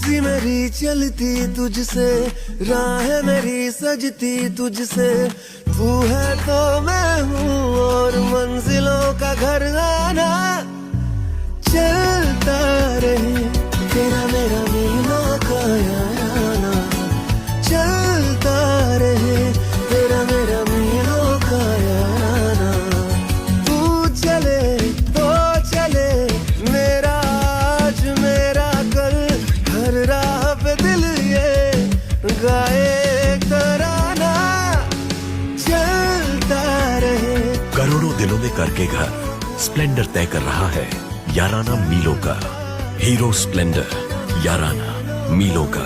मर्जी मेरी चलती तुझसे, राह मेरी सजती तुझसे। तू है तो मैं हूँ और मंजिलों का घर आना चलता रहे। तेरा मेरा मीलों का याराना चलता रहे। तेरा मेरा मीलों का याराना। तू चले तो चले मेरा आज मेरा कल, हर राह पे दिल ये गाए तराना चलता रहे। करोड़ों दिलों में करके घर स्प्लेंडर तय कर रहा है याराना मीलों का। हीरो स्प्लेंडर, याराना मीलों का।